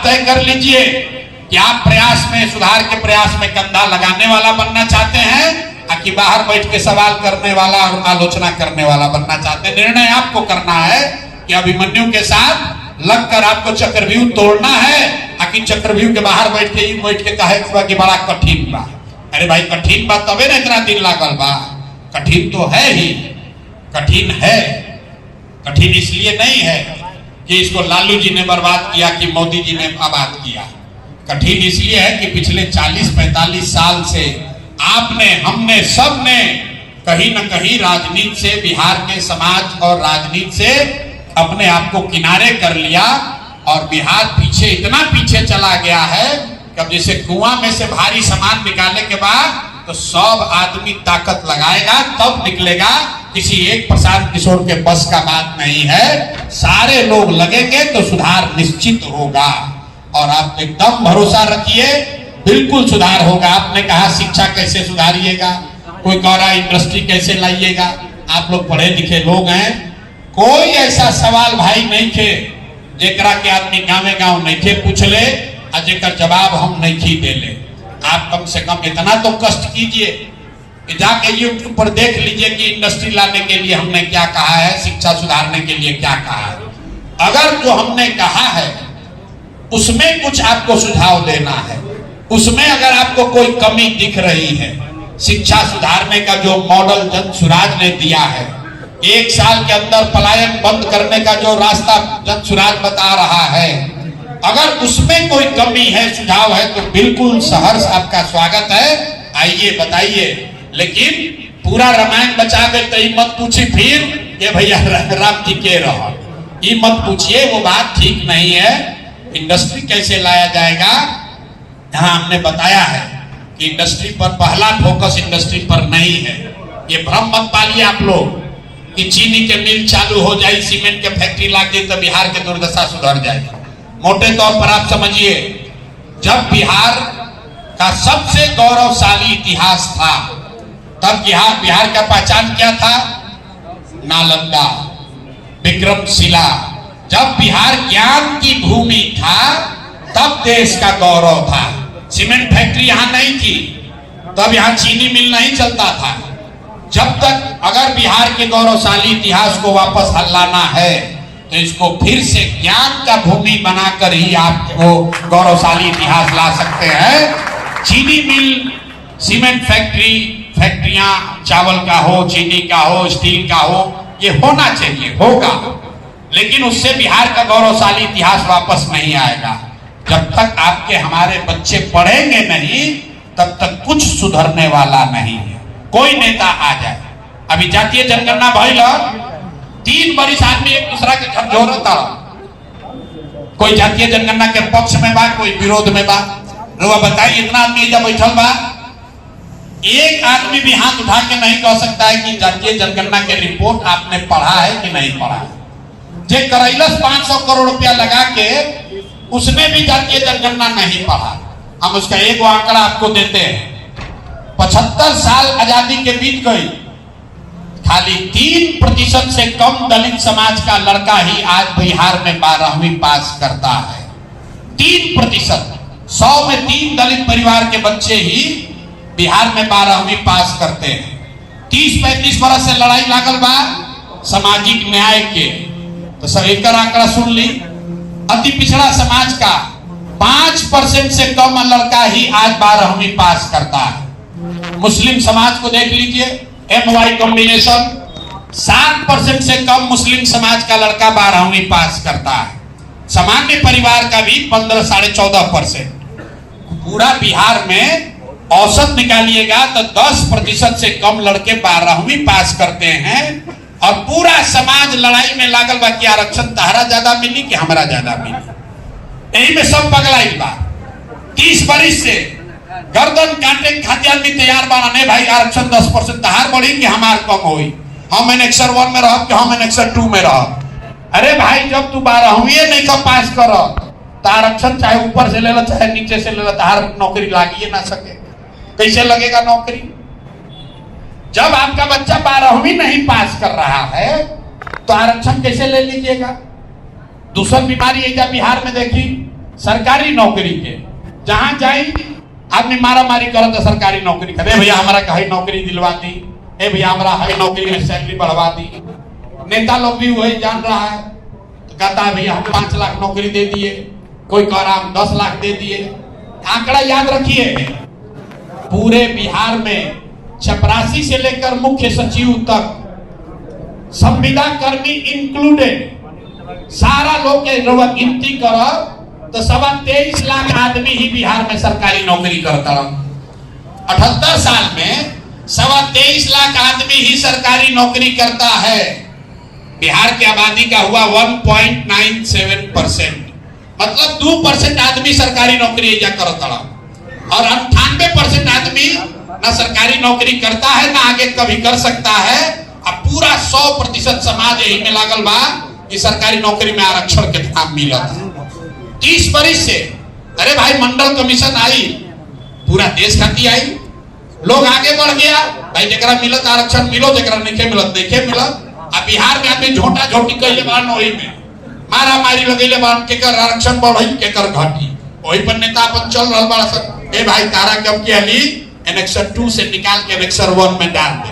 तय कर लीजिए कि आप प्रयास में, सुधार के प्रयास में कंधा लगाने वाला बनना चाहते हैं कि बाहर बैठ के सवाल करने वाला और आलोचना करने वाला बनना चाहते हैं। निर्णय आपको करना है कि अभिमन्यु के साथ लगकर आपको चक्रव्यूह तोड़ना है कि चक्रव्यूह के बाहर बैठ के कहे कि बड़ा कठिन बा। अरे भाई कठिन बा तबे ना इतना दिन लागल बा। कठिन तो है ही, कठिन है। कठिन इसलिए नहीं है कि इसको लालू जी ने बर्बाद किया कि मोदी जी ने आबाद किया। कठिन इसलिए है कि पिछले 40-45 साल से आपने, हमने, सबने कहीं न कहीं राजनीति से, बिहार के समाज और राजनीति से अपने आप को किनारे कर लिया और बिहार पीछे, इतना पीछे चला गया है कि अब जैसे कुआं में से भारी सामान निकालने के बाद तो सब आदमी ताकत लगाएगा तब निकलेगा। किसी एक प्रशांत किशोर के बस का बात नहीं है। सारे लोग लगेंगे तो सुधार निश्चित होगा और आप एकदम भरोसा रखिए, बिल्कुल सुधार होगा। आपने कहा शिक्षा कैसे सुधारिएगा, कोई कह रहा इंडस्ट्री कैसे लाइएगा। आप लोग पढ़े लिखे लोग हैं, कोई ऐसा सवाल भाई नहीं थे जेकरा के आदमी गाँव गाँव नहीं थे पूछ ले और जेकर जवाब हम नहीं खी दे ले। आप कम से कम इतना तो कष्ट कीजिए कि जाके यूट्यूब पर देख लीजिए कि इंडस्ट्री लाने के लिए हमने क्या कहा है, शिक्षा सुधारने के लिए क्या कहा है। अगर जो हमने कहा है उसमें कुछ आपको सुझाव देना है, उसमें अगर आपको कोई कमी दिख रही है, शिक्षा सुधारने का जो मॉडल जनसुराज ने दिया है, 1 साल के अंदर पलायन बंद करने का जो रास्ता जनसुराज बता रहा है, अगर उसमें कोई कमी है, सुझाव है तो बिल्कुल सहर्ष आपका स्वागत है। आइए बताइए, लेकिन पूरा रामायण बचा दे तो मत पूछी फिर ये भैया राम जी के रहो, ये मत पूछिए, वो बात ठीक नहीं है। इंडस्ट्री कैसे लाया जाएगा, यहाँ हमने बताया है कि इंडस्ट्री पर पहला फोकस इंडस्ट्री पर नहीं है। ये भ्रम मत पालिए आप लोग कि चीनी के मिल चालू हो जाए, सीमेंट के फैक्ट्री लाग गई तो बिहार की दुर्दशा सुधर जाएगी। मोटे तौर पर आप समझिए, जब बिहार का सबसे गौरवशाली इतिहास था तब बिहार का पहचान क्या था? नालंदा, विक्रमशिला। जब बिहार ज्ञान की भूमि था तब देश का गौरव था। सीमेंट फैक्ट्री यहाँ नहीं थी, तब यहाँ चीनी मिल नहीं चलता था। जब तक अगर बिहार के गौरवशाली इतिहास को वापस हल्लाना है तो इसको फिर से ज्ञान का भूमि बनाकर ही आप वो गौरवशाली इतिहास ला सकते हैं। चीनी मिल, सीमेंट फैक्ट्रियां, चावल का हो, चीनी का हो, स्टील का हो, ये होना चाहिए, होगा, लेकिन उससे बिहार का गौरवशाली इतिहास वापस नहीं आएगा। जब तक आपके हमारे बच्चे पढ़ेंगे नहीं तब तक कुछ सुधरने वाला नहीं है। कोई नेता आ जाए, अभी जातीय जनगणना भइल 3 बरिस आदमी एक दूसरा के घर जोड़ता, कोई जातीय जनगणना के पक्ष में बा, कोई विरोध में बा। लोग बताइए, इतना आदमी जब बैठल बा, एक आदमी भी हाथ उठा के नहीं कह सकता है कि जातीय जनगणना के रिपोर्ट आपने पढ़ा है कि नहीं पढ़ा है। जे करैलस 500 करोड़ रुपया लगा के, उसने भी जातीय जनगणना नहीं पढ़ा। हम उसका एक आंकड़ा आपको देते हैं। 75 साल आजादी के बीत गई, खाली 3% से कम दलित समाज का लड़का ही आज बिहार में 12वीं पास करता है। 3%, 100 में 3 दलित परिवार के बच्चे ही बिहार में 12वीं पास करते हैं। 30-35 बरस से लड़ाई लागल बा सामाजिक न्याय के, तो सब एक आंकड़ा सुन ली। अति पिछड़ा समाज का 5% से कम लड़का ही आज 12वीं पास करता है। मुस्लिम समाज को देख लीजिए, MY कॉम्बिनेशन, 7% से कम मुस्लिम समाज का लड़का 12वीं पास करता है। सामान्य परिवार का भी 15-14%। पूरा बिहार में औसत निकालिएगा तो 10% से कम लड़के 12वीं पास करते हैं और पूरा समाज लड़ाई में लागल बा कि आरक्षण तहरा ज्यादा मिली कि हमरा ज्यादा मिली। यही में सब पगलाई बा। 30 बरिस से गर्दन काटे खातिर आदमी तैयार बाना, नहीं भाई आरक्षण 10% तहार बढ़ी कि हमार कम होई, हम एनेक्सर 1 में रहब कि हम एनेक्सर 2 में रहब। अरे भाई जब तू 12वीं नहीं का पास कर तो आरक्षण चाहे ऊपर से ले लो चाहे नीचे से ले लो, तहार नौकरी लागिए ना सके। कैसे लगेगा नौकरी? जब आपका बच्चा 12वीं नहीं पास कर रहा है तो आरक्षण कैसे ले लीजिएगा? दूसरी बीमारी है बिहार में देखी, सरकारी नौकरी के जहां जाए आदमी मारा मारी करो तो सरकारी नौकरी करे, भैया हमारा कहीं नौकरी दिलवा दी, ए भैया हमारा हाई नौकरी में सैलरी बढ़वा दी। नेता लोग भी वही जान रहा है तो कहता है भैया हम 5 लाख नौकरी दे दिए, कोई कह रहा हम 10 लाख दे दिए। आंकड़ा याद रखिए, पूरे बिहार में चपरासी से लेकर मुख्य सचिव तक संविदा कर्मी इंक्लूडेड सारा लोग के गिनती करो तो 23.25 लाख आदमी ही बिहार में सरकारी नौकरी करता है। 78 साल में 23.25 लाख आदमी ही सरकारी नौकरी करता है। बिहार की आबादी का हुआ 1.97%, मतलब 2% आदमी सरकारी नौकरी या करता है और 98% आदमी ना सरकारी नौकरी करता है ना आगे कभी कर सकता है। अब पूरा 100% समाज यही में लागल बा कि सरकारी नौकरी में आरक्षण के काम मिला था। 30 बरिस से अरे भाई मंडल कमीशन आई, पूरा देश खाती आई, लोग आगे बढ़ गया भाई, जरा मिलत आरक्षण मिलो, जरा नहीं मिलत देखे मिलत। अब बिहार में आदमी झोटा झोटी कैले बान, वही में मारा मारी लगेले बान, केकर आरक्षण बढ़ी केकर घटी, वही पर नेता अपन चल रहा बड़ा। ए भाई तारा कब के अली एनेक्सर 2 से निकाल के एनेक्सर 1 में डाल दे,